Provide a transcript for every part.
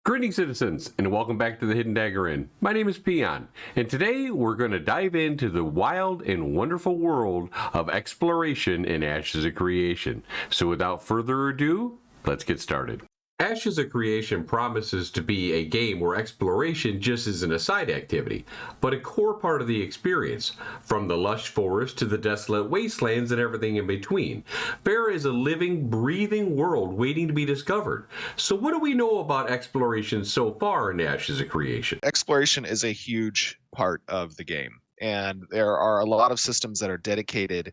Greetings, citizens, and welcome back to the Hidden Dagger Inn. My name is Peon, and today we're going to dive into the wild and wonderful world of exploration in Ashes of Creation. So without further ado, let's get started. Ashes of Creation promises to be a game where exploration just isn't a side activity, but a core part of the experience, from the lush forest to the desolate wastelands and everything in between. Verra is a living, breathing world waiting to be discovered. So what do we know about exploration so far in Ashes of Creation? Exploration is a huge part of the game, and there are a lot of systems that are dedicated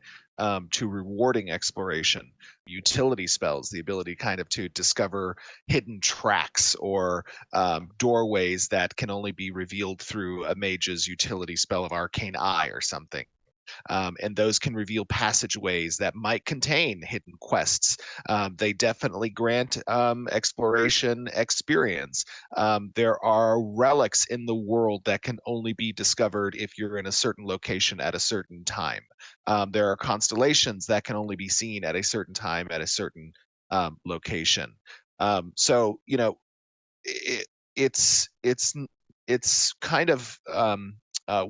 to rewarding exploration. Utility spells, the ability kind of to discover hidden tracks or doorways that can only be revealed through a mage's utility spell of Arcane Eye or something. And those can reveal passageways that might contain hidden quests. They definitely grant exploration experience. There are relics in the world that can only be discovered if you're in a certain location at a certain time. There are constellations that can only be seen at a certain time at a certain location. So you know, it, it's kind of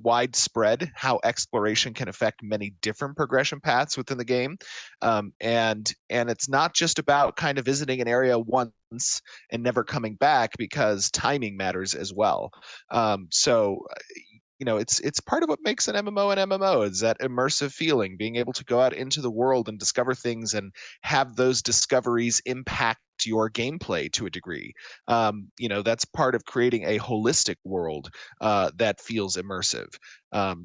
widespread how exploration can affect many different progression paths within the game, and it's not just about kind of visiting an area once and never coming back, because timing matters as well. It's part of what makes an MMO an MMO, is that immersive feeling, being able to go out into the world and discover things and have those discoveries impact your gameplay to a degree. That's part of creating a holistic world that feels immersive.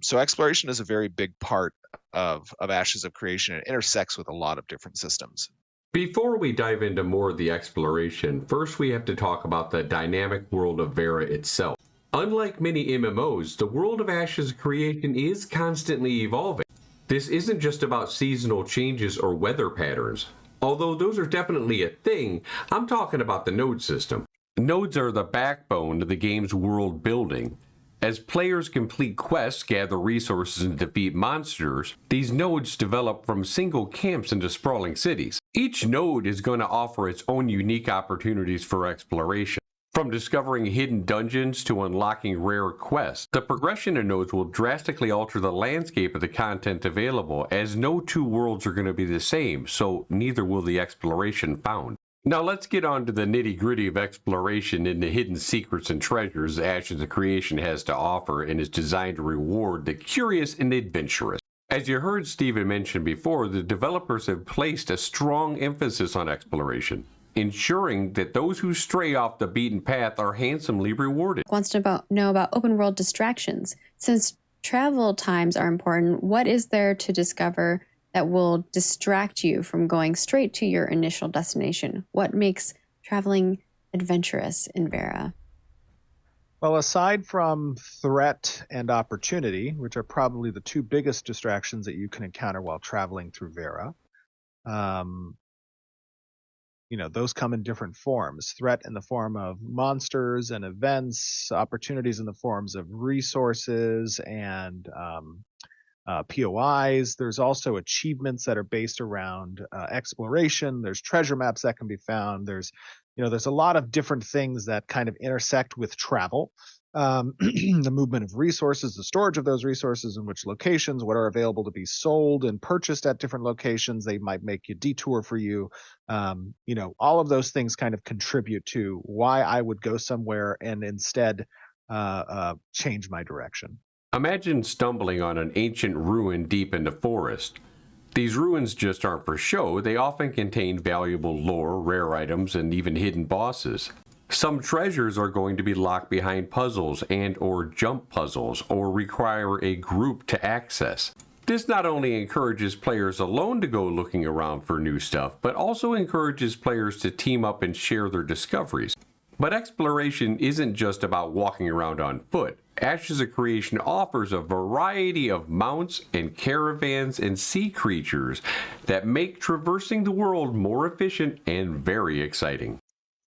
So exploration is a very big part of Ashes of Creation. It intersects with a lot of different systems. Before we dive into more of the exploration, first we have to talk about the dynamic world of Verra itself. Unlike many MMOs, the world of Ashes of Creation is constantly evolving. This isn't just about seasonal changes or weather patterns. Although those are definitely a thing, I'm talking about the node system. Nodes are the backbone of the game's world building. As players complete quests, gather resources, and defeat monsters, these nodes develop from single camps into sprawling cities. Each node is going to offer its own unique opportunities for exploration. From discovering hidden dungeons to unlocking rare quests, the progression of nodes will drastically alter the landscape of the content available, as no two worlds are going to be the same, so neither will the exploration found. Now let's get on to the nitty-gritty of exploration and the hidden secrets and treasures Ashes of Creation has to offer and is designed to reward the curious and adventurous. As you heard Steven mention before, the developers have placed a strong emphasis on exploration, ensuring that those who stray off the beaten path are handsomely rewarded. Wants to know about open world distractions. Since travel times are important, what is there to discover that will distract you from going straight to your initial destination? What makes traveling adventurous in Verra? Well, aside from threat and opportunity, which are probably the two biggest distractions that you can encounter while traveling through Verra, those come in different forms. Threat in the form of monsters and events, opportunities in the forms of resources and POIs. There's also achievements that are based around exploration. There's treasure maps that can be found. There's a lot of different things that kind of intersect with travel. The movement of resources, the storage of those resources, in which locations, what are available to be sold and purchased at different locations. They might make you detour for you. All of those things kind of contribute to why I would go somewhere and instead change my direction. Imagine stumbling on an ancient ruin deep in the forest. These ruins just aren't for show. They often contain valuable lore, rare items, and even hidden bosses. Some treasures are going to be locked behind puzzles and or jump puzzles, or require a group to access. This not only encourages players alone to go looking around for new stuff, but also encourages players to team up and share their discoveries. But exploration isn't just about walking around on foot. Ashes of Creation offers a variety of mounts and caravans and sea creatures that make traversing the world more efficient and very exciting.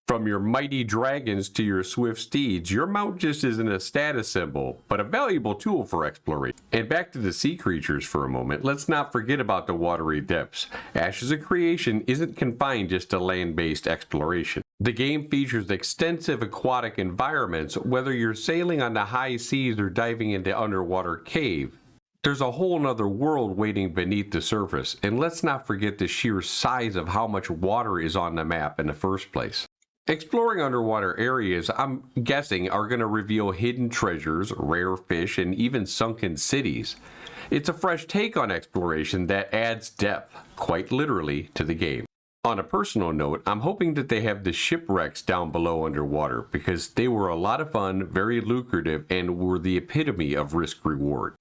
From your mighty dragons to your swift steeds, your mount just isn't a status symbol, but a valuable tool for exploration. And back to the sea creatures for a moment, let's not forget about the watery depths. Ashes of Creation isn't confined just to land-based exploration. The game features extensive aquatic environments, whether you're sailing on the high seas or diving into underwater cave. There's a whole nother world waiting beneath the surface, and let's not forget the sheer size of how much water is on the map in the first place. Exploring underwater areas, I'm guessing, are going to reveal hidden treasures, rare fish, and even sunken cities. It's a fresh take on exploration that adds depth, quite literally, to the game. On a personal note, I'm hoping that they have the shipwrecks down below underwater because they were a lot of fun, very lucrative, and were the epitome of risk-reward.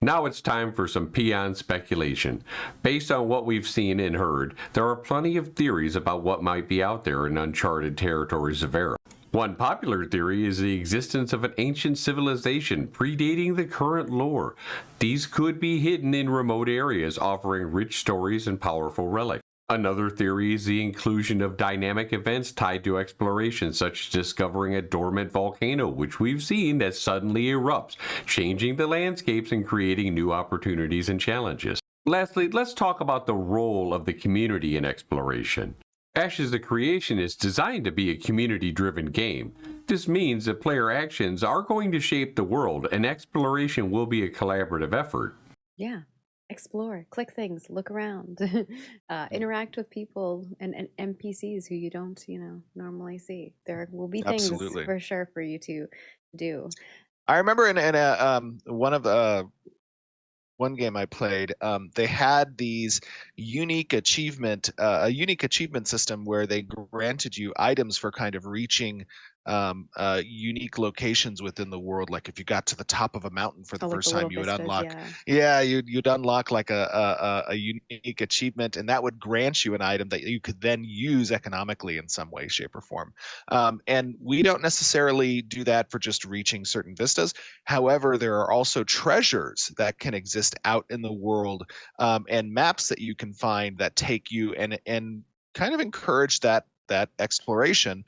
Now it's time for some Peon speculation. Based on what we've seen and heard, there are plenty of theories about what might be out there in uncharted territories of Vera. One popular theory is the existence of an ancient civilization predating the current lore. These could be hidden in remote areas, offering rich stories and powerful relics. Another theory is the inclusion of dynamic events tied to exploration, such as discovering a dormant volcano, which we've seen that suddenly erupts, changing the landscapes and creating new opportunities and challenges. Lastly, let's talk about the role of the community in exploration. Ashes of Creation is designed to be a community-driven game. This means that player actions are going to shape the world, and exploration will be a collaborative effort. Yeah. Explore, click things, look around, interact with people and NPCs who you don't, normally see. There will be things Absolutely. for sure for you to do. I remember in one game I played, they had these a unique achievement system where they granted you items for kind of reaching unique locations within the world. Like if you got to the top of a mountain for the Like first the time, little you would vistas, unlock, yeah. you'd unlock like a unique achievement, and that would grant you an item that you could then use economically in some way, shape, or form. And we don't necessarily do that for just reaching certain vistas. However, there are also treasures that can exist out in the world, and maps that you can find that take you and kind of encourage that exploration,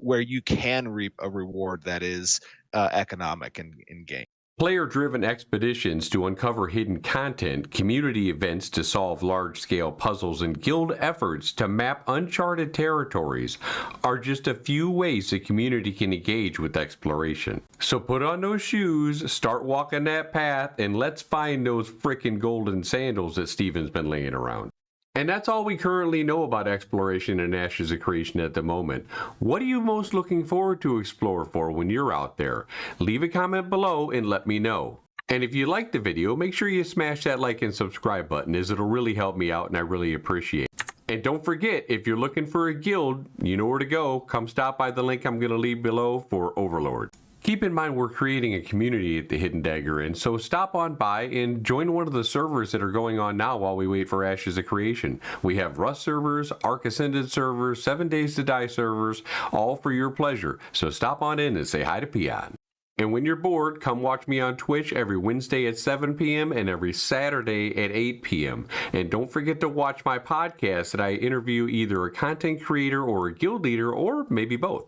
where you can reap a reward that is economic in game. Player-driven expeditions to uncover hidden content, community events to solve large-scale puzzles, and guild efforts to map uncharted territories are just a few ways the community can engage with exploration. So put on those shoes, start walking that path, and let's find those frickin' golden sandals that Steven's been laying around. And that's all we currently know about exploration and Ashes of Creation at the moment. What are you most looking forward to explore for when you're out there? Leave a comment below and let me know. And if you liked the video, make sure you smash that like and subscribe button, as it'll really help me out and I really appreciate it. And don't forget, if you're looking for a guild, you know where to go. Come stop by the link I'm going to leave below for Overlord. Keep in mind we're creating a community at the Hidden Dagger Inn, so stop on by and join one of the servers that are going on now while we wait for Ashes of Creation. We have Rust servers, Ark Ascended servers, 7 Days to Die servers, all for your pleasure. So stop on in and say hi to Peon. And when you're bored, come watch me on Twitch every Wednesday at 7 p.m. and every Saturday at 8 p.m. And don't forget to watch my podcast that I interview either a content creator or a guild leader, or maybe both.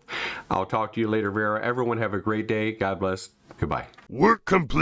I'll talk to you later, Vera. Everyone have a great day. God bless. Goodbye. Work complete.